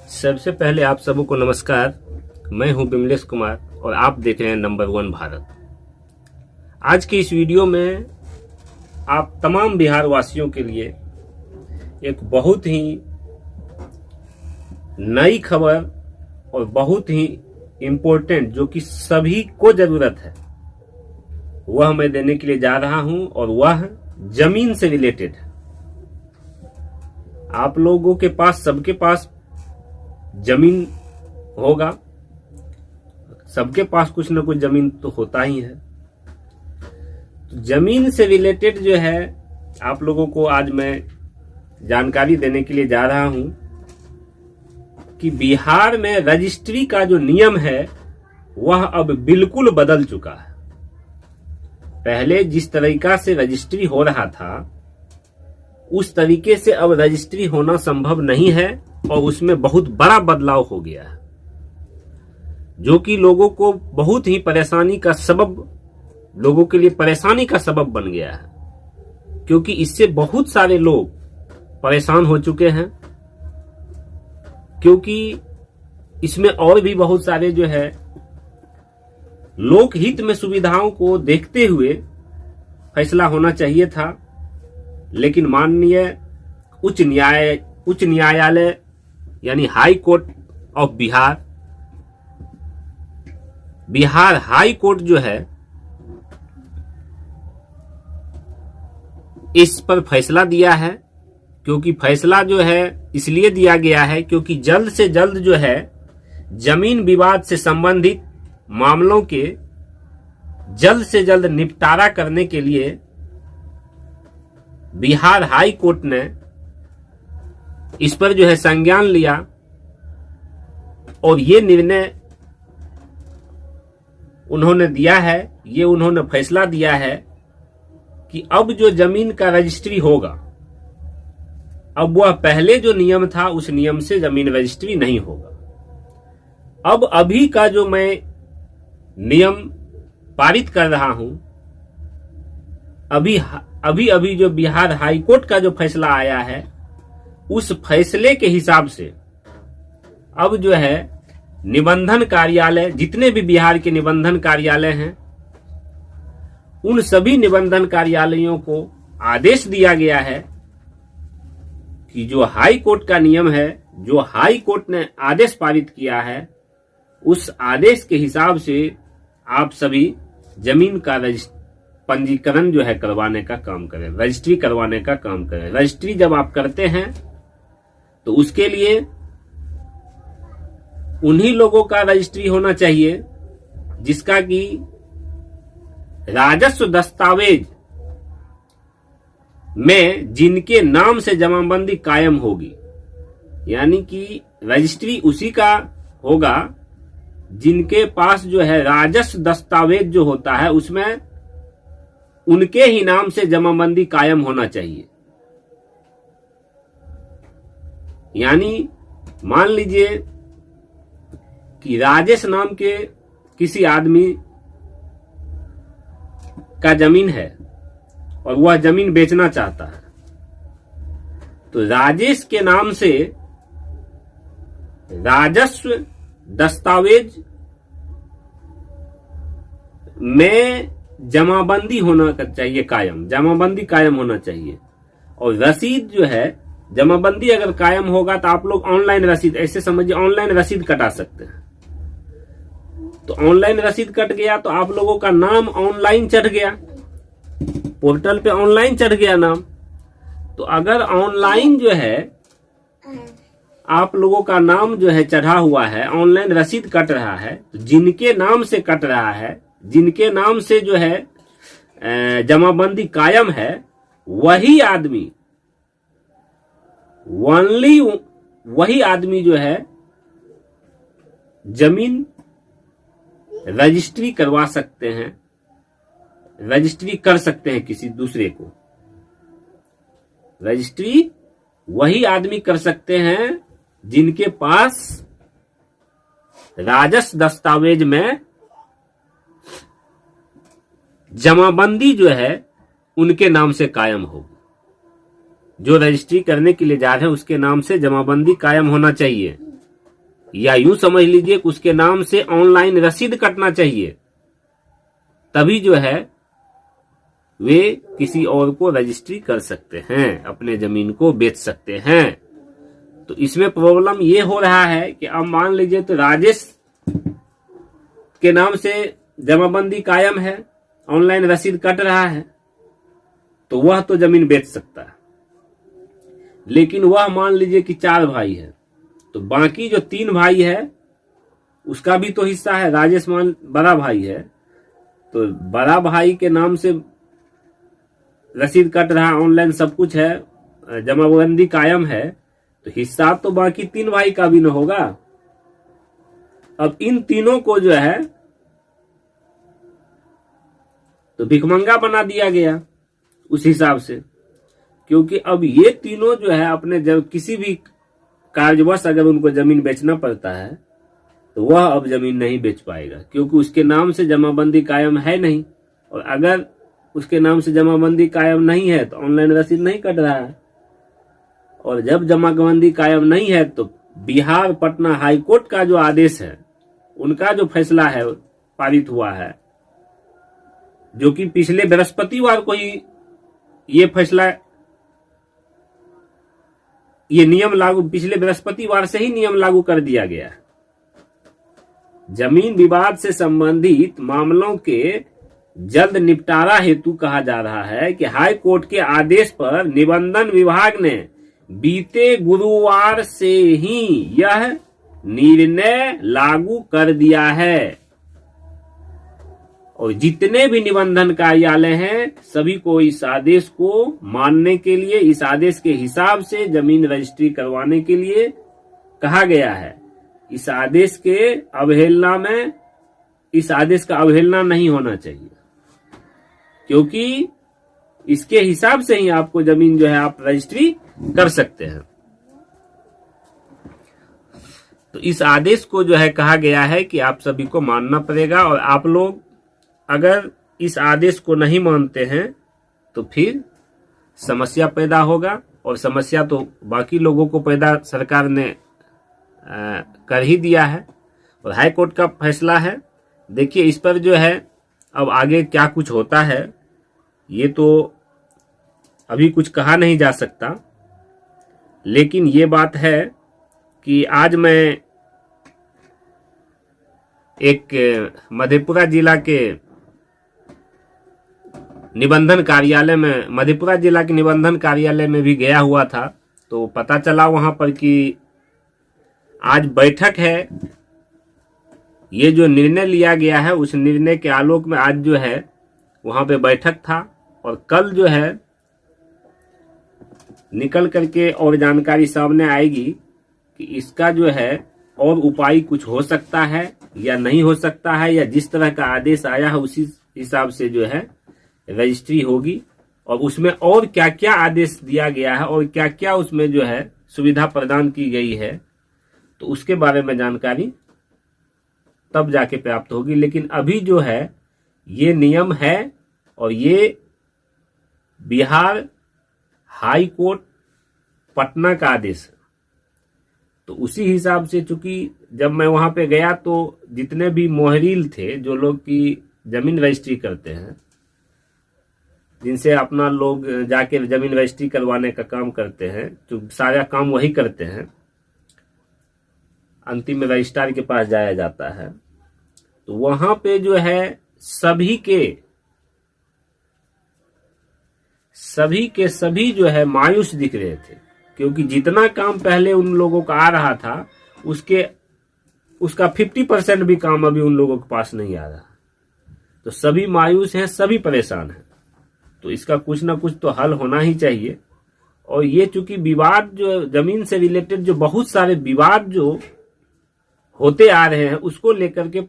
सबसे पहले आप सबको नमस्कार। मैं हूं बिमलेश कुमार और आप देख रहे हैं नंबर 1 भारत। आज की इस वीडियो में आप तमाम बिहार वासियों के लिए एक बहुत ही नई खबर और बहुत ही इम्पोर्टेंट जो कि सभी को जरूरत है वह मैं देने के लिए जा रहा हूं और वह जमीन से रिलेटेड है। आप लोगों के पास, सबके पास जमीन होगा, सबके पास कुछ ना कुछ जमीन तो होता ही है। तो जमीन से रिलेटेड जो है आप लोगों को आज मैं जानकारी देने के लिए जा रहा हूं कि बिहार में रजिस्ट्री का जो नियम है वह अब बिल्कुल बदल चुका है। पहले जिस तरीका से रजिस्ट्री हो रहा था उस तरीके से अब रजिस्ट्री होना संभव नहीं है और उसमें बहुत बड़ा बदलाव हो गया है, जो कि लोगों को बहुत ही परेशानी का सबब, लोगों के लिए परेशानी का सबब बन गया है, क्योंकि इससे बहुत सारे लोग परेशान हो चुके हैं। क्योंकि इसमें और भी बहुत सारे जो है लोक हित में सुविधाओं को देखते हुए फैसला होना चाहिए था, लेकिन माननीय उच्च न्यायालय यानी high court of Bihar high court जो है इस पर फैसला दिया है। क्योंकि फैसला जो है इसलिए दिया गया है क्योंकि जल्द से जल्द जो है जमीन विवाद से संबंधित मामलों के जल्द से जल्द निपटारा करने के लिए बिहार हाई कोर्ट ने इस पर जो है संज्ञान लिया और ये निर्णय उन्होंने दिया है, ये उन्होंने फैसला दिया है कि अब जो जमीन का रजिस्ट्री होगा, अब वह पहले जो नियम था उस नियम से जमीन रजिस्ट्री नहीं होगा। अब अभी का जो मैं नियम पारित कर रहा हूं, अभी जो बिहार हाई कोर्ट का जो फैसला आया है उस फैसले के हिसाब से अब जो है निबंधन कार्यालय, जितने भी बिहार के निबंधन कार्यालय हैं, उन सभी निबंधन कार्यालयों को आदेश दिया गया है कि जो हाई कोर्ट का नियम है, जो हाई कोर्ट ने आदेश पारित किया है, उस आदेश के हिसाब से आप सभी जमीन का पंजीकरण जो है करवाने का काम करें, रजिस्ट्री करवाने का काम करें। रजिस्ट्री जब आप करते हैं तो उसके लिए उन्हीं लोगों का रजिस्ट्री होना चाहिए जिसका कि राजस्व दस्तावेज में जिनके नाम से जमाबंदी कायम होगी। यानी कि रजिस्ट्री उसी का होगा जिनके पास जो है राजस्व दस्तावेज जो होता है उसमें उनके ही नाम से जमाबंदी कायम होना चाहिए। यानी मान लीजिए कि राजेश नाम के किसी आदमी का जमीन है और वह जमीन बेचना चाहता है, तो राजेश के नाम से राजस्व दस्तावेज में जमाबंदी होना चाहिए कायम, जमाबंदी कायम होना चाहिए। और रसीद जो है, जमाबंदी अगर कायम होगा तो आप लोग ऑनलाइन रसीद, ऐसे समझिए ऑनलाइन रसीद कटा सकते हैं। तो ऑनलाइन रसीद कट गया तो आप लोगों का नाम ऑनलाइन चढ़ गया, पोर्टल पे ऑनलाइन चढ़ गया नाम। तो अगर ऑनलाइन जो है आप लोगों का नाम जो है चढ़ा हुआ है, ऑनलाइन रसीद कट रहा है, तो जिनके नाम से कट रहा है, जिनके नाम से जो है जमाबंदी कायम है, वही आदमी, ओनली वही आदमी जो है जमीन रजिस्ट्री करवा सकते हैं, रजिस्ट्री कर सकते हैं किसी दूसरे को। रजिस्ट्री वही आदमी कर सकते हैं जिनके पास राजस्व दस्तावेज में जमाबंदी जो है उनके नाम से कायम हो। जो रजिस्ट्री करने के लिए जा रहे हैं उसके नाम से जमाबंदी कायम होना चाहिए। या यूं समझ लीजिए कि उसके नाम से ऑनलाइन रसीद कटना चाहिए, तभी जो है वे किसी और को रजिस्ट्री कर सकते हैं, अपने जमीन को बेच सकते हैं। तो इसमें प्रॉब्लम ये हो रहा है कि अब मान लीजिए तो राजेश के नाम से जमाबंदी कायम है, ऑनलाइन रसीद कट रहा है, तो वह तो जमीन बेच सकता है। लेकिन वह मान लीजिए कि 4 भाई है, तो बाकी जो 3 भाई है उसका भी तो हिस्सा है। राजेश मान बड़ा भाई है, तो बड़ा भाई के नाम से रसीद कट रहा, ऑनलाइन सब कुछ है, जमाबंदी कायम है, तो हिस्सा तो बाकी 3 भाई का भी न होगा। अब इन तीनों को जो है तो भिखमंगा बना दिया गया उस हिसाब से, क्योंकि अब ये तीनों जो है अपने जब किसी भी कार्यवश अगर उनको जमीन बेचना पड़ता है तो वह अब जमीन नहीं बेच पाएगा, क्योंकि उसके नाम से जमाबंदी कायम है नहीं। और अगर उसके नाम से जमाबंदी कायम नहीं है तो ऑनलाइन रसीद नहीं कट रहा है, और जब जमाबंदी कायम नहीं है तो बिहार पटना हाई कोर्ट का जो आदेश है, उनका जो फैसला है पारित हुआ है, जो कि पिछले बृहस्पतिवार को ही ये फैसला, ये नियम लागू, पिछले बृहस्पतिवार से ही नियम लागू कर दिया गया है। जमीन विवाद से संबंधित मामलों के जल्द निपटारा हेतु कहा जा रहा है कि हाई कोर्ट के आदेश पर निबंधन विभाग ने बीते गुरुवार से ही यह निर्णय लागू कर दिया है, और जितने भी निबंधन कार्यालय हैं सभी को इस आदेश को मानने के लिए, इस आदेश के हिसाब से जमीन रजिस्ट्री करवाने के लिए कहा गया है। इस आदेश के अवहेलना में, इस आदेश का अवहेलना नहीं होना चाहिए, क्योंकि इसके हिसाब से ही आपको जमीन जो है आप रजिस्ट्री कर सकते हैं। तो इस आदेश को जो है कहा गया है कि आप सभी को मानना पड़ेगा, और आप लोग अगर इस आदेश को नहीं मानते हैं तो फिर समस्या पैदा होगा, और समस्या तो बाकी लोगों को पैदा सरकार ने कर ही दिया है। और हाई कोर्ट का फैसला है, देखिए इस पर जो है अब आगे क्या कुछ होता है ये तो अभी कुछ कहा नहीं जा सकता। लेकिन ये बात है कि आज मैं एक मधेपुरा जिला के निबंधन कार्यालय में, मधेपुरा जिला के निबंधन कार्यालय में भी गया हुआ था, तो पता चला वहां पर कि आज बैठक है। ये जो निर्णय लिया गया है उस निर्णय के आलोक में आज जो है वहां पे बैठक था, और कल जो है निकल करके और जानकारी सामने आएगी कि इसका जो है और उपाय कुछ हो सकता है या नहीं हो सकता है, या जिस तरह का आदेश आया है उसी हिसाब से जो है रजिस्ट्री होगी, और उसमें और क्या क्या आदेश दिया गया है और क्या क्या उसमें जो है सुविधा प्रदान की गई है, तो उसके बारे में जानकारी तब जाके प्राप्त होगी। लेकिन अभी जो है ये नियम है, और ये बिहार हाई कोर्ट पटना का आदेश है। तो उसी हिसाब से, चूंकि जब मैं वहां पे गया तो जितने भी मोहरील थे, जो लोग की जमीन रजिस्ट्री करते हैं, जिनसे अपना लोग जाके जमीन रजिस्ट्री करवाने का काम करते हैं, जो सारा काम वही करते हैं, अंतिम में रजिस्ट्रार के पास जाया जाता है, तो वहां पे जो है सभी के सभी जो है मायूस दिख रहे थे, क्योंकि जितना काम पहले उन लोगों का आ रहा था उसका 50% भी काम अभी उन लोगों के पास नहीं आ रहा। तो सभी मायूस हैं, सभी परेशान हैं। तो इसका कुछ ना कुछ तो हल होना ही चाहिए। और ये चूंकि विवाद जो जमीन से रिलेटेड जो बहुत सारे विवाद जो होते आ रहे हैं उसको लेकर के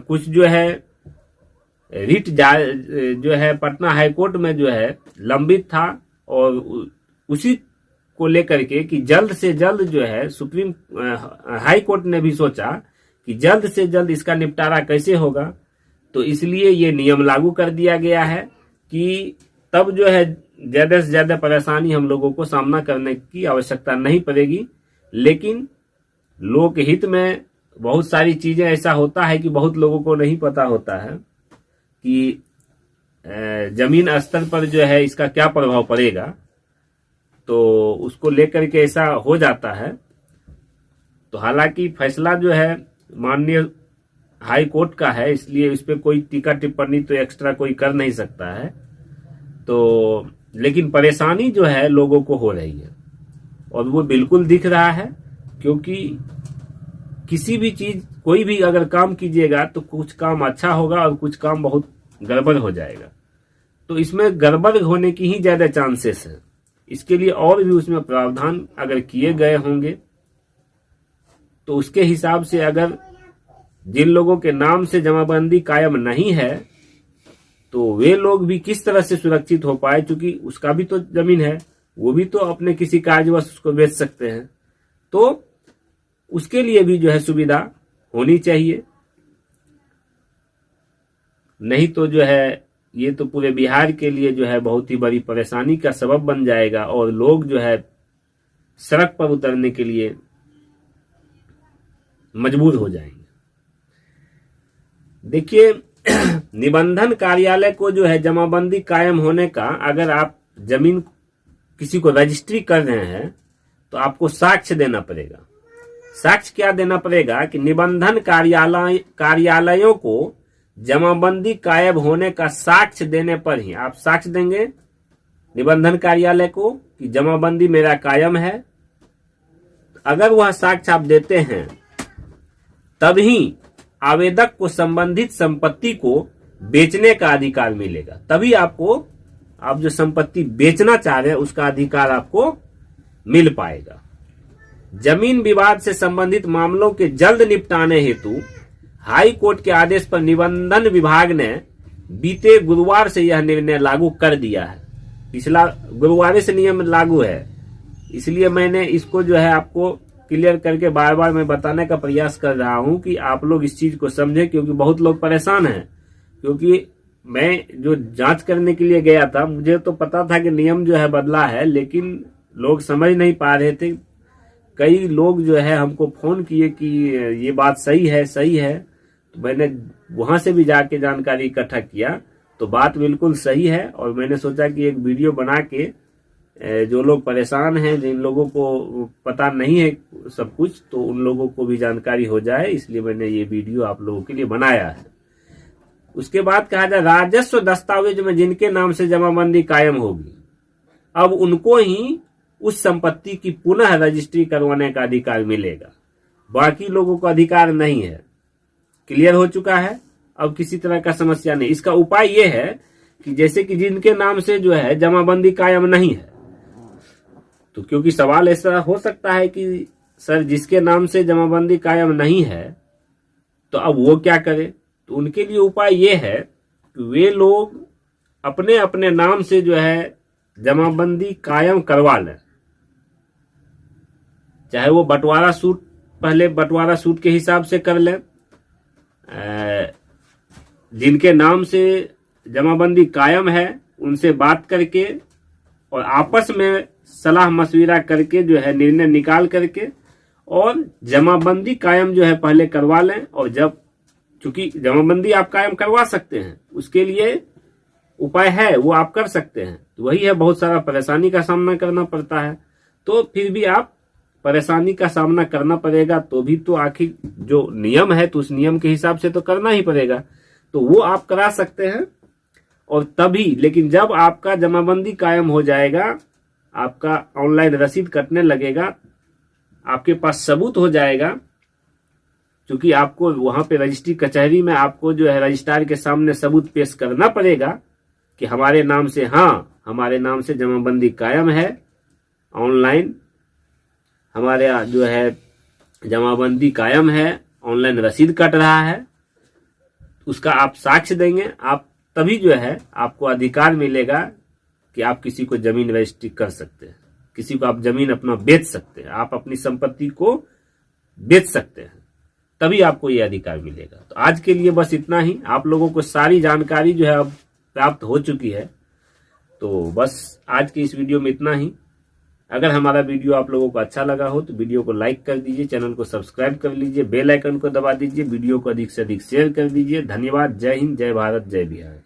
कुछ जो है रिट जो है पटना हाई कोर्ट में जो है लंबित था, और उसी को लेकर के कि जल्द से जल्द जो है सुप्रीम हाई कोर्ट ने भी सोचा कि जल्द से जल्द इसका निपटारा कैसे होगा, तो इसलिए ये नियम लागू कर दिया गया है कि तब जो है ज्यादा से ज्यादा परेशानी हम लोगों को सामना करने की आवश्यकता नहीं पड़ेगी। लेकिन लोकहित में बहुत सारी चीजें ऐसा होता है कि बहुत लोगों को नहीं पता होता है कि जमीन स्तर पर जो है इसका क्या प्रभाव पड़ेगा, तो उसको लेकर के ऐसा हो जाता है। तो हालांकि फैसला जो है माननीय हाई कोर्ट का है, इसलिए इस पे कोई टीका टिप्पणी तो एक्स्ट्रा कोई कर नहीं सकता है। तो लेकिन परेशानी जो है लोगों को हो रही है और वो बिल्कुल दिख रहा है, क्योंकि किसी भी चीज कोई भी अगर काम कीजिएगा तो कुछ काम अच्छा होगा और कुछ काम बहुत गड़बड़ हो जाएगा। तो इसमें गड़बड़ होने की ही ज्यादा चांसेस है। इसके लिए और भी उसमें प्रावधान अगर किए गए होंगे तो उसके हिसाब से अगर जिन लोगों के नाम से जमाबंदी कायम नहीं है तो वे लोग भी किस तरह से सुरक्षित हो पाए, क्योंकि उसका भी तो जमीन है, वो भी तो अपने किसी कार्यवश उसको बेच सकते हैं। तो उसके लिए भी जो है सुविधा होनी चाहिए, नहीं तो जो है ये तो पूरे बिहार के लिए जो है बहुत ही बड़ी परेशानी का सबब बन जाएगा और लोग जो है सड़क पर उतरने के लिए मजबूर हो जाएंगे। देखिए, निबंधन कार्यालय को जो है जमाबंदी कायम होने का, अगर आप जमीन किसी को रजिस्ट्री कर रहे हैं तो आपको साक्ष्य देना पड़ेगा। साक्ष्य क्या देना पड़ेगा कि निबंधन कार्यालयों को जमाबंदी कायम होने का साक्ष्य देने पर ही आप साक्ष्य देंगे निबंधन कार्यालय को कि जमाबंदी मेरा कायम है। अगर वह साक्ष्य आप देते हैं तभी आवेदक को संबंधित संपत्ति को बेचने का अधिकार मिलेगा। तभी आपको, आप जो संपत्ति बेचना चाह रहे हैं उसका अधिकार आपको मिल पाएगा। जमीन विवाद से संबंधित मामलों के जल्द निपटाने हेतु हाई कोर्ट के आदेश पर निबंधन विभाग ने बीते गुरुवार से यह निर्णय लागू कर दिया है। पिछला गुरुवार से नियम लागू है, इसलिए मैंने इसको जो है आपको क्लियर करके बार बार मैं बताने का प्रयास कर रहा हूं कि आप लोग इस चीज को समझे, क्योंकि बहुत लोग परेशान हैं। क्योंकि मैं जो जांच करने के लिए गया था, मुझे तो पता था कि नियम जो है बदला है, लेकिन लोग समझ नहीं पा रहे थे। कई लोग जो है हमको फोन किए कि ये बात सही है, सही है। तो मैंने वहां से भी जाके जानकारी इकट्ठा किया, तो बात बिल्कुल सही है। और मैंने सोचा कि एक वीडियो बना के जो लोग परेशान हैं, जिन लोगों को पता नहीं है सब कुछ, तो उन लोगों को भी जानकारी हो जाए, इसलिए मैंने ये वीडियो आप लोगों के लिए बनाया है। उसके बाद कहा जाए, राजस्व दस्तावेज में जिनके नाम से जमाबंदी कायम होगी, अब उनको ही उस संपत्ति की पुनः रजिस्ट्री करवाने का अधिकार मिलेगा। बाकी लोगों को अधिकार नहीं है। क्लियर हो चुका है, अब किसी तरह का समस्या नहीं। इसका उपाय यह है कि जैसे कि जिनके नाम से जो है जमाबंदी कायम नहीं है, तो क्योंकि सवाल ऐसा हो सकता है कि सर जिसके नाम से जमाबंदी कायम नहीं है तो अब वो क्या करे, तो उनके लिए उपाय ये है कि वे लोग अपने अपने नाम से जो है जमाबंदी कायम करवा लें। चाहे वो बंटवारा सूट, पहले बंटवारा सूट के हिसाब से कर लें, जिनके नाम से जमाबंदी कायम है उनसे बात करके और आपस में सलाह मशविरा करके जो है निर्णय निकाल करके और जमाबंदी कायम जो है पहले करवा लें। और जब, चूंकि जमाबंदी आप कायम करवा सकते हैं, उसके लिए उपाय है, वो आप कर सकते हैं। तो वही है, बहुत सारा परेशानी का सामना करना पड़ता है, तो फिर भी आप परेशानी का सामना करना पड़ेगा, तो भी तो आखिर जो नियम है तो उस नियम के हिसाब से तो करना ही पड़ेगा। तो वो आप करा सकते हैं। और तभी, लेकिन जब आपका जमाबंदी कायम हो जाएगा, आपका ऑनलाइन रसीद कटने लगेगा, आपके पास सबूत हो जाएगा, क्योंकि आपको वहां पे रजिस्ट्री कचहरी में आपको जो है रजिस्ट्रार के सामने सबूत पेश करना पड़ेगा कि हमारे नाम से, हाँ हमारे नाम से जमाबंदी कायम है, ऑनलाइन हमारे जो है जमाबंदी कायम है, ऑनलाइन रसीद कट रहा है, उसका आप साक्ष्य देंगे। आप तभी जो है आपको अधिकार मिलेगा कि आप किसी को जमीन रजिस्ट्री कर सकते हैं, किसी को आप जमीन अपना बेच सकते हैं, आप अपनी संपत्ति को बेच सकते हैं, तभी आपको ये अधिकार मिलेगा। तो आज के लिए बस इतना ही। आप लोगों को सारी जानकारी जो है अब प्राप्त हो चुकी है, तो बस आज की इस वीडियो में इतना ही। अगर हमारा वीडियो आप लोगों को अच्छा लगा हो तो वीडियो को लाइक कर दीजिए, चैनल को सब्सक्राइब कर लीजिए, बेल आइकन को दबा दीजिए, वीडियो को अधिक से अधिक शेयर कर दीजिए। धन्यवाद। जय हिंद, जय भारत, जय बिहार।